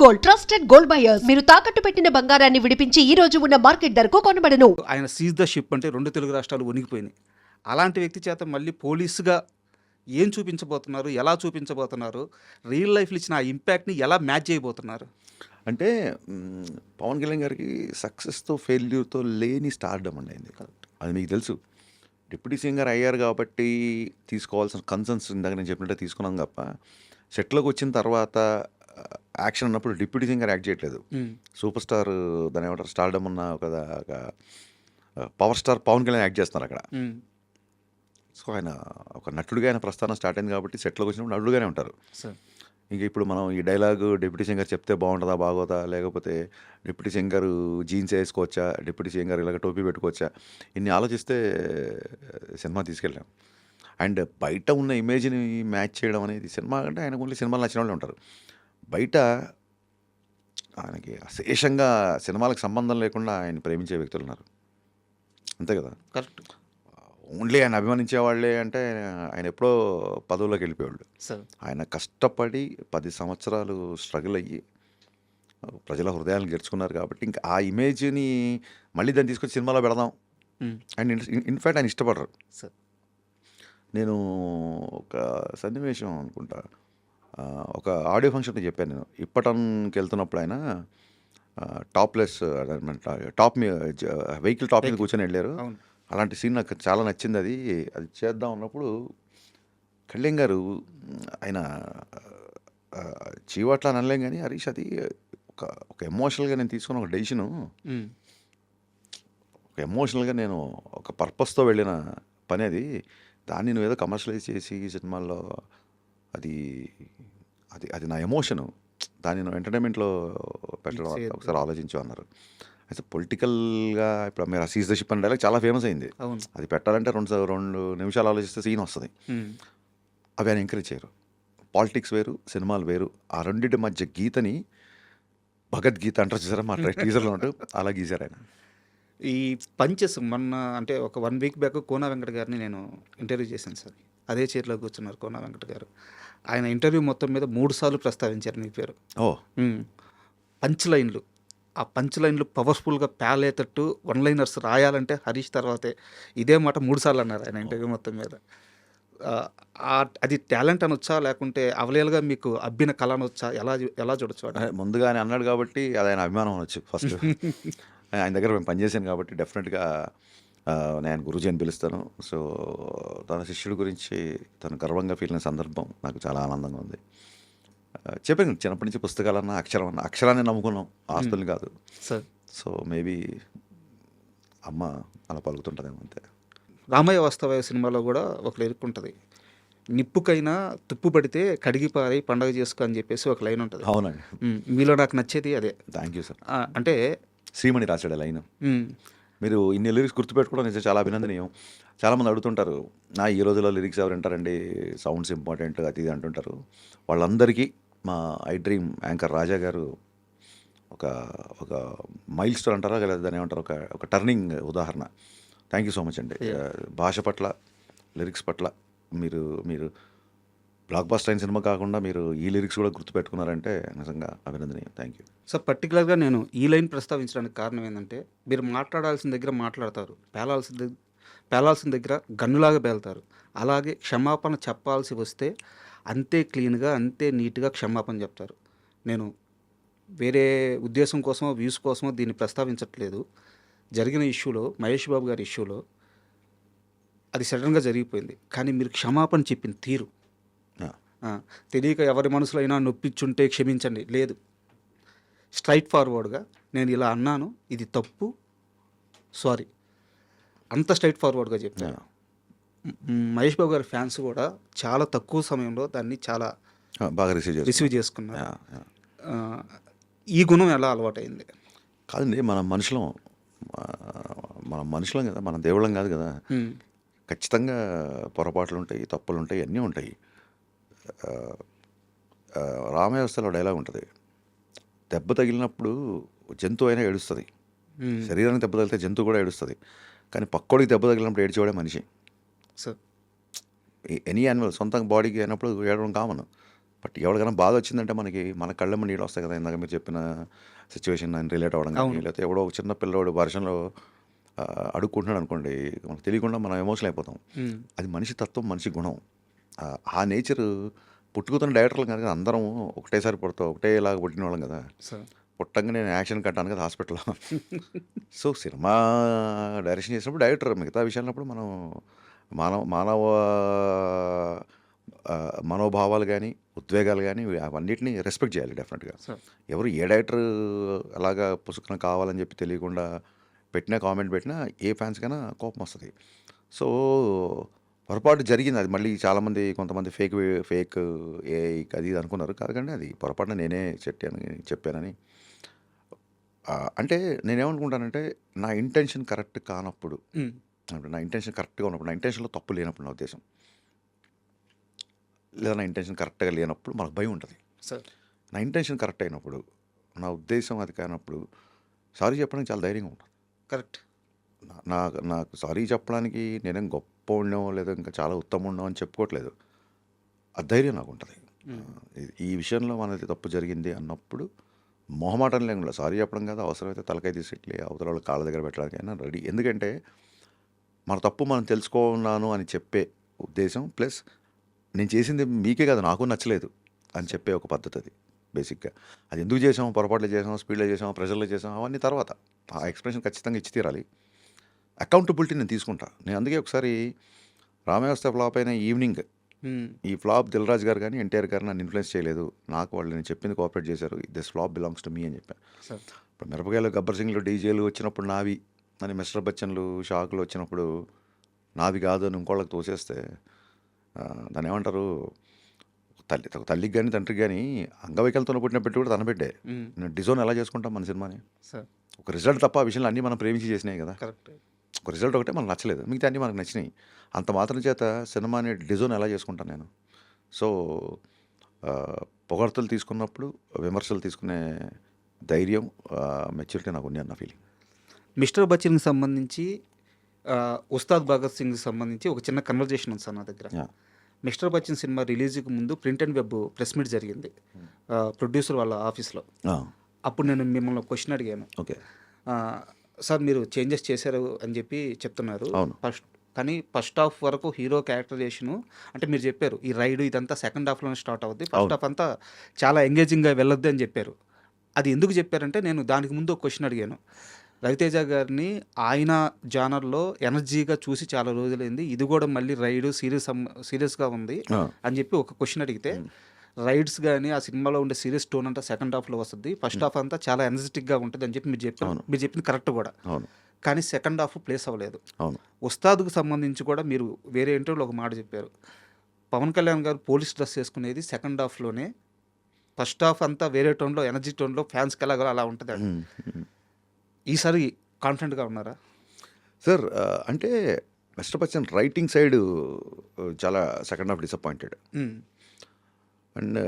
Gold, trusted gold buyers. మీరు తాకట్టు పెట్టిన బంగారాన్ని విడిపించి ఈ రోజు ఉన్న మార్కెట్ ధరకు కొనబడను. ఆయన సీజ్ ద షిప్ అంటే 2 తెలుగు రాష్ట్రాలు వణికిపోయినాయి. అలాంటి వ్యక్తి చేత మళ్ళీ పోలీసుగా ఏం చూపించబోతున్నారు, ఎలా చూపించబోతున్నారు, రియల్ లైఫ్లో ఇచ్చిన ఆ ఇంపాక్ట్ని ఎలా మ్యాచ్ చేయబోతున్నారు? అంటే పవన్ కళ్యాణ్ గారికి సక్సెస్తో ఫెయిల్యూర్తో లేని స్టార్డమ్ అండి అయింది. అది మీకు తెలుసు. డిప్యూటీ సీఎం గారు అయ్యారు కాబట్టి తీసుకోవాల్సిన కన్సర్న్స్ ఇందాక నేను చెప్పినట్టే తీసుకున్నాం తప్ప సెట్లోకి వచ్చిన తర్వాత యాక్షన్ ఉన్నప్పుడు డిప్యూటీ సీఎం గారు యాక్ట్ చేయట్లేదు. సూపర్ స్టార్ దాని ఏమంటారు స్టార్డమ్ ఉన్న ఒక power star Pawan Kalyan act చేస్తున్నారు అక్కడ. సో ఆయన ఒక నటుడిగా ఆయన ప్రస్థానం స్టార్ట్ అయింది కాబట్టి సెట్లోకి వచ్చినప్పుడు నటుడుగానే ఉంటారు. ఇంక ఇప్పుడు మనం ఈ డైలాగు డిప్యూటీ సీఎం గారు చెప్తే బాగుంటుందా బాగోదా, లేకపోతే డిప్యూటీ సీఎం గారు జీన్స్ వేసుకోవచ్చా, డిప్యూటీ సీఎం గారు ఇలాగ టోపీ పెట్టుకోవచ్చా, ఇన్ని ఆలోచిస్తే సినిమా తీసుకెళ్ళాం. అండ్ బయట ఉన్న ఇమేజ్ని మ్యాచ్ చేయడం అనేది సినిమా అంటే ఆయనకు ఓన్లీ సినిమాలు నచ్చిన వాళ్ళు ఉంటారు. బయట ఆయనకి అశేషంగా సినిమాలకు సంబంధం లేకుండా ఆయన ప్రేమించే వ్యక్తులు ఉన్నారు. అంతే కదా, కరెక్ట్. ఓన్లీ ఆయన అభిమానించే వాళ్ళే అంటే ఆయన ఎప్పుడో పదవుల్లోకి వెళ్ళిపోయేవాళ్ళు. ఆయన కష్టపడి 10 సంవత్సరాలు స్ట్రగుల్ అయ్యి ప్రజల హృదయాలను గెలుచుకున్నారు కాబట్టి ఇంకా ఆ ఇమేజ్ని మళ్ళీ దాన్ని తీసుకొచ్చి సినిమాలో పెడదాం అండ్ ఇన్ఫ్యాక్ట్ ఆయన ఇష్టపడరు. నేను ఒక సన్నివేశం అనుకుంటా, ఒక ఆడియో ఫంక్షన్లో చెప్పాను నేను. ఇప్పటన్కి వెళ్తున్నప్పుడు ఆయన టాప్లెస్ టాప్ వెహికల్ టాప్ మీద కూర్చొని వెళ్ళారు. అలాంటి సీన్ నాకు చాలా నచ్చింది. అది చేద్దాం అన్నప్పుడు కళ్యాణ్ గారు ఆయన చీవట్లా అనలేం కానీ హరీష్ అది ఒక ఎమోషనల్గా నేను తీసుకున్న ఒక డెసిషను, ఒక ఎమోషనల్గా నేను ఒక పర్పస్తో వెళ్ళిన పని అది. దాన్ని నువ్వు ఏదో కమర్షియలైజ్ చేసి సినిమాల్లో అది అది అది నా ఎమోషను, దాన్ని నువ్వు ఎంటర్టైన్మెంట్లో పెట్టడం ఒకసారి ఆలోచించు అన్నారు. అయితే పొలిటికల్గా ఇప్పుడు మీరు ఆ సీజ్ ద షిప్ అనే డైలాగ్ చాలా ఫేమస్ అయింది. అది పెట్టాలంటే 2 నిమిషాలు ఆలోచిస్తే సీన్ వస్తుంది. అవి ఆయన ఎంకరేజ్ చేయరు. పాలిటిక్స్ వేరు, సినిమాలు వేరు. ఆ రెండింటి మధ్య గీతని భగవద్గీత అంటారు చూసారా మా టీజర్లో ఉంటూ అలా గీశారు ఆయన. ఈ పంచెస్ మొన్న అంటే ఒక 1 వీక్ బ్యాక్ కోనా వెంకట గారిని నేను ఇంటర్వ్యూ చేశాను సార్. అదే చైర్లో కూర్చున్నారు కోనా వెంకట గారు. ఆయన ఇంటర్వ్యూ మొత్తం మీద 3 సార్లు ప్రస్తావించారు మీ పేరు. పంచ్ లైన్లు, ఆ పంచ్ లైన్లు పవర్ఫుల్గా పేలేటట్టు 1 లైనర్స్ రాయాలంటే హరీష్ తర్వాతే. ఇదే మాట 3 సార్లు అన్నారు ఆయన ఇంటర్వ్యూ మొత్తం మీద. అది టాలెంట్ అనొచ్చా, లేకుంటే అవలేలుగా మీకు అబ్బిన కళ అనొచ్చా, ఎలా చూడొచ్చు? ముందుగా ఆయన అన్నాడు కాబట్టి అది ఆయన అభిమానం అనొచ్చు. ఫస్ట్ ఆయన దగ్గర మేము పనిచేశాను కాబట్టి డెఫినెట్గా నేను గురూజీ అని పిలుస్తాను. సో తన శిష్యుడి గురించి తను గర్వంగా ఫీల్ అయిన సందర్భం నాకు చాలా ఆనందంగా ఉంది. చెప్పాను చిన్నప్పటి నుంచి పుస్తకాలన్నా అక్షరాన్ని నమ్ముకున్నాం, ఆస్తులు కాదు. సో మేబీ అమ్మ అలా పలుకుతుంటుందేమో అంతే. రామయ్య వాస్తవయ్య సినిమాలో కూడా ఒక లిరిక్ ఉంటుంది, నిప్పుకైనా తుప్పు పడితే కడిగి పారి పండగ చేసుకో అని చెప్పేసి ఒక లైన్ ఉంటుంది. అవునండి, మీలో నాకు నచ్చేది అదే. Thank you sir. అంటే శ్రీమణి రాశాడు లైన్. మీరు ఇన్ని లిరిక్స్ గుర్తుపెట్టుకోవడం నిజంగా చాలా అభినందనీయం. చాలామంది అడుగుతుంటారు, ఈ రోజుల్లో లిరిక్స్ ఎవరు వింటారండి, సౌండ్స్ ఇంపార్టెంట్ అది ఇది అంటుంటారు. వాళ్ళందరికీ మా ఐ డ్రీమ్ యాంకర్ రాజా గారు ఒక మైల్ స్టోన్ అంటారా లేదా దాన్ని ఏమంటారు, ఒక టర్నింగ్ ఉదాహరణ. థ్యాంక్ యూ సో మచ్ అండి. భాష పట్ల, లిరిక్స్ పట్ల మీరు బ్లాక్ బస్టర్ అయిన సినిమా కాకుండా మీరు ఈ లిరిక్స్ కూడా గుర్తుపెట్టుకున్నారంటే నిజంగా అభినందనీయం. Thank you sir. పర్టికులర్గా నేను ఈ లైన్ ప్రస్తావించడానికి కారణం ఏంటంటే, మీరు మాట్లాడాల్సిన దగ్గర మాట్లాడతారు, పేలాల్సిన దగ్గర గన్నులాగా పేలుతారు. అలాగే క్షమాపణ చెప్పాల్సి వస్తే అంతే క్లీన్గా, అంతే నీట్గా క్షమాపణ చెప్తారు. నేను వేరే ఉద్దేశం కోసమో వ్యూస్ కోసమో దీన్ని ప్రస్తావించట్లేదు. జరిగిన ఇష్యూలో, మహేష్ బాబు గారి ఇష్యూలో అది సడన్గా జరిగిపోయింది. కానీ మీరు క్షమాపణ చెప్పిన తీరు తెలియక ఎవరి మనసులో అయినా నొప్పించుంటే క్షమించండి లేదు, స్ట్రైట్ ఫార్వర్డ్గా నేను ఇలా అన్నాను, ఇది తప్పు, సారీ, అంత స్ట్రైట్ ఫార్వర్డ్గా చెప్పాను. మహేష్ బాబు గారి ఫ్యాన్స్ కూడా చాలా తక్కువ సమయంలో దాన్ని చాలా బాగా రిసీవ్ చేసుకున్నారు. ఈ గుణం ఎలా అలవాటైంది? కాదండి, మన మనుషులం కదా, మనం దేవుళ్ళం కాదు కదా. ఖచ్చితంగా పొరపాట్లు ఉంటాయి, తప్పులు ఉంటాయి, అన్నీ ఉంటాయి. రామవ్యవస్థలో డైలాగ్ ఉంటుంది, దెబ్బ తగిలినప్పుడు జంతువు అయినా ఏడుస్తుంది, శరీరానికి దెబ్బ తగిలితే జంతువు కూడా ఏడుస్తుంది, కానీ పక్కోడికి దెబ్బ తగిలినప్పుడు ఏడ్చేవాడే మనిషి. ఎనీ యానిమల్ సొంత బాడీకి అయినప్పుడు ఏడవడం కామన్, బట్ ఎవరికైనా బాధ వచ్చిందంటే మన కళ్ళమ్మ నీళ్ళు వస్తాయి కదా, ఇందాక మీరు చెప్పిన సిచ్యువేషన్ రిలేట్ అవ్వడం కానీ, లేకపోతే ఎవడో ఒక చిన్న పిల్లోడు వర్షంలో అడుక్కుంటున్నాడు అనుకోండి, మనకు తెలియకుండా మనం ఎమోషనల్ అయిపోతాం. అది మనిషి తత్వం, మనిషి గుణం. ఆ నేచర్ పుట్టుకుతున్న డైరెక్టర్లు కనుక అందరం ఒకటేసారి పుడతాం, ఒకటేలాగా పుట్టిన వాళ్ళం కదా. పుట్టంగా నేను యాక్షన్ కట్టాను కదా హాస్పిటల్లో. సో సినిమా డైరెక్షన్ చేసినప్పుడు డైరెక్టర్, మిగతా విషయాలప్పుడు మనం మానవ మనోభావాలు కానీ, ఉద్వేగాలు కానీ అవన్నిటిని రెస్పెక్ట్ చేయాలి డెఫినెట్గా. ఎవరు ఏ డైరెక్టర్ అలాగా పుసుకున కావాలని చెప్పి తెలియకుండా పెట్టినా, కామెంట్ పెట్టినా ఏ ఫ్యాన్స్కైనా కోపం వస్తుంది. సో పొరపాటు జరిగింది. అది మళ్ళీ చాలామంది కొంతమంది ఫేక్ ఏ అది ఇది అనుకున్నారు. కాదుకండి, అది పొరపాటున నేనే చెప్పానని. అంటే నేనేమనుకుంటానంటే, నా ఇంటెన్షన్ కరెక్ట్ కానప్పుడు, నా ఇంటెన్షన్ కరెక్ట్గా ఉన్నప్పుడు, నా ఇంటెన్షన్లో తప్పు లేనప్పుడు, నా ఉద్దేశం లేదా నా ఇంటెన్షన్ కరెక్ట్గా లేనప్పుడు మనకు భయం ఉంటుంది. నా ఇంటెన్షన్ కరెక్ట్ అయినప్పుడు, నా ఉద్దేశం అది కానప్పుడు సారీ చెప్పడానికి చాలా ధైర్యంగా ఉంటుంది. కరెక్ట్. నాకు సారీ చెప్పడానికి నేనేం గొప్ప ఉండో లేదా ఇంకా చాలా ఉత్తమం ఉండో అని చెప్పుకోవట్లేదు. ఆ ధైర్యం నాకు ఉంటుంది. ఈ విషయంలో మనది తప్పు జరిగింది అన్నప్పుడు మొహమాటం లేకుండా సారీ చెప్పడం కాదు, అవసరమైతే తలకాయ తీసిట్లే అవతల వాళ్ళ కాళ్ళ దగ్గర పెట్టడానికైనా రెడీ. ఎందుకంటే మన తప్పు మనం తెలుసుకున్నాను అని చెప్పే ఉద్దేశం, ప్లస్ నేను చేసింది మీకే కాదు నాకు నచ్చలేదు అని చెప్పే ఒక పద్ధతి అది బేసిక్గా. అది ఎందుకు చేసాం, పొరపాట్లు చేసాం, స్పీడ్లో చేసాం, ప్రెషర్లో చేసాం, అవన్నీ తర్వాత ఆ ఎక్స్ప్రెషన్ ఖచ్చితంగా ఇచ్చి తీరాలి. అకౌంటబిలిటీ నేను తీసుకుంటా. నేను అందుకే ఒకసారి రామవ్యవస్థ ఫ్లాప్ అయిన ఈవినింగ్, ఈ ఫ్లాప్ దిల్ రాజు గారు కానీ ఎన్టీఆర్ గారు నన్ను ఇన్ఫ్లుయెన్స్ చేయలేదు, నాకు వాళ్ళు నేను చెప్పింది కోఆపరేట్ చేశారు, this flop belongs to me అని చెప్పాను. ఇప్పుడు మిరపకాయలు, గబ్బర్ సింగ్లు, డీజేలు వచ్చినప్పుడు నావి అని, మిస్టర్ బచ్చన్లు, షాకులు వచ్చినప్పుడు నావి కాదు అని ఇంకోళ్ళకి తోసేస్తే దాన్ని ఏమంటారు, తల్లికి కానీ తండ్రికి కానీ అంగవైకల్యంతో పుట్టిన పెట్టి కూడా తన బిడ్డే. నేను డిజోన్ ఎలా చేసుకుంటాం మన సినిమాని? ఒక రిజల్ట్ తప్ప ఆ విషయంలో అన్నీ మనం ప్రేమించి చేసినాయి కదా. కరెక్ట్. ఒక రిజల్ట్ ఒకటే మనకు నచ్చలేదు, మిగతా అన్నీ మనకు నచ్చినాయి. అంత మాత్రం చేత సినిమాని డిజోన్ ఎలా చేసుకుంటాను నేను? సో పొగడ్తలు తీసుకున్నప్పుడు విమర్శలు తీసుకునే ధైర్యం, మెచ్యూరిటీ నాకు ఉంది అన్న ఫీలింగ్. మిస్టర్ బచ్చన్కి సంబంధించి, ఉస్తాద్ భగత్ సింగ్కి సంబంధించి ఒక చిన్న కన్వర్జేషన్ ఉంది సార్ నా దగ్గర. మిస్టర్ బచ్చన్ సినిమా రిలీజ్కి ముందు print and web press meet జరిగింది ప్రొడ్యూసర్ వాళ్ళ ఆఫీస్లో. అప్పుడు నేను మిమ్మల్ని క్వశ్చన్ అడిగాను. ఓకే సార్, మీరు చేంజెస్ చేశారు అని చెప్పి చెప్తున్నారు, కానీ ఫస్ట్ హాఫ్ వరకు హీరో క్యారెక్టరైజేషను అంటే మీరు చెప్పారు ఈ రైడ్ ఇదంతా సెకండ్ హాఫ్లోనే స్టార్ట్ అవుద్ది, ఫస్ట్ హాఫ్ అంతా చాలా ఎంగేజింగ్గా వెళ్ళొద్దు అని చెప్పారు. అది ఎందుకు చెప్పారంటే, నేను దానికి ముందు ఒక క్వశ్చన్ అడిగాను. రవితేజ గారిని ఆయన జానర్లో ఎనర్జీగా చూసి చాలా రోజులైంది, ఇది కూడా మళ్ళీ రైడ్ సీరియస్గా ఉంది అని చెప్పి ఒక క్వశ్చన్ అడిగితే, రైడ్స్ కానీ ఆ సినిమాలో ఉండే సీరియస్ టోన్ అంతా సెకండ్ హాఫ్లో వస్తుంది, ఫస్ట్ హాఫ్ అంతా చాలా ఎనర్జెటిక్గా ఉంటుంది అని చెప్పి మీరు చెప్పింది కరెక్ట్ కూడా. కానీ సెకండ్ హాఫ్ ప్లేస్ అవ్వలేదు. ఉస్తాద్కు సంబంధించి కూడా మీరు వేరే ఇంటర్వ్యూలో ఒక మాట చెప్పారు, పవన్ కళ్యాణ్ గారు పోలీస్ డ్రెస్ వేసుకునేది సెకండ్ హాఫ్లోనే, ఫస్ట్ హాఫ్ అంతా వేరే టోన్లో, ఎనర్జీ టోన్లో, ఫ్యాన్స్కి ఎలాగో అలా ఉంటుంది. ఈసారి కాన్ఫిడెంట్గా ఉన్నారా సార్? అంటే మిస్టర్ బచ్చన్ రైటింగ్ సైడ్ చాలా second half disappointed. And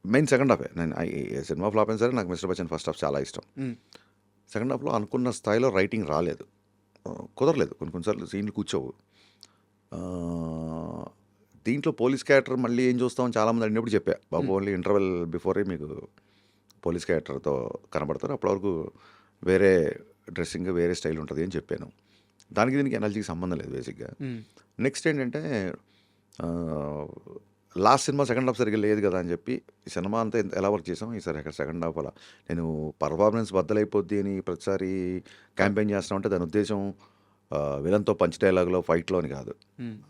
main second హాఫే. నేను సినిమా ఫ్లాప్ అయినా సరే నాకు మిస్టర్ బచ్చన్ ఫస్ట్ హాఫ్ చాలా ఇష్టం. సెకండ్ హాఫ్లో అనుకున్న స్థాయిలో రైటింగ్ రాలేదు, కుదరలేదు, కొన్నిసార్లు సీన్లు కూర్చోవు. దీంట్లో పోలీస్ క్యారెక్టర్ మళ్ళీ ఏం చూస్తామని చాలామంది అడిగినప్పుడు చెప్పా, బాబు ఓన్లీ ఇంటర్వెల్ బిఫోరే మీకు పోలీస్ క్యారెక్టర్తో కనబడతారు, అప్పటి వరకు వేరే డ్రెస్సింగ్, వేరే స్టైల్ ఉంటుంది అని చెప్పాను. దానికి దీనికి ఎనర్జీకి సంబంధం లేదు బేసిక్గా. నెక్స్ట్ ఏంటంటే, లాస్ట్ సినిమా సెకండ్ హాఫ్ సరిగ్గా లేదు కదా అని చెప్పి ఈ సినిమా అంతా ఎలా వర్క్ చేసాం, ఈసారి అక్కడ సెకండ్ హాఫ్ అలా నేను పర్ఫార్మెన్స్ బద్దలైపోద్ది అని ప్రతిసారి క్యాంపెయిన్ చేస్తామంటే దాని ఉద్దేశం విలన్తో పంచ్ డైలాగ్లో, ఫైట్లో అని కాదు.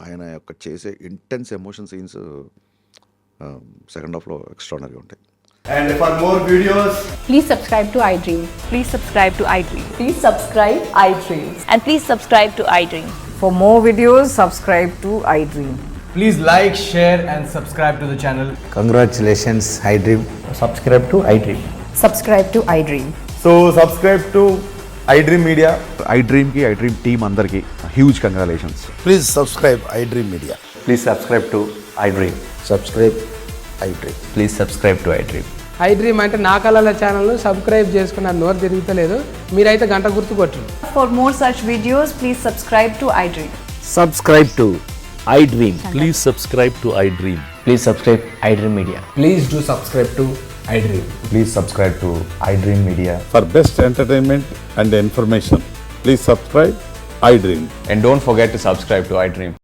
ఆయన యొక్క చేసే ఇంటెన్స్ ఎమోషన్ సీన్స్ సెకండ్ హాఫ్లో ఎక్స్ట్రాడనరీగా ఉంటాయి. And for more videos, please subscribe to iDream. Please subscribe to iDream. Please subscribe iDream. And please subscribe to iDream. For more videos, subscribe to iDream. please like, share and subscribe to the channel. Congratulations, iDream. Subscribe to iDream. Subscribe to iDream. So subscribe to iDream Media. iDreamకి, iDream team అందరికీ huge congratulations. Please subscribe iDream Media. Please subscribe to iDream. Subscribe iDream. Please subscribe to iDream. iDream అంటే నా కళల ఛానల్ను subscribe చేసుకున్న నోరు తిరుగుతలేదు, మీరైతే గంట గుర్తు కొట్టండి. For more such videos, please subscribe to iDream. Subscribe to iDream. Please subscribe to iDream. Please subscribe iDream Media. Please do subscribe to iDream. Please subscribe to iDream Media. For best entertainment and information, please subscribe iDream. And don't forget to subscribe to iDream.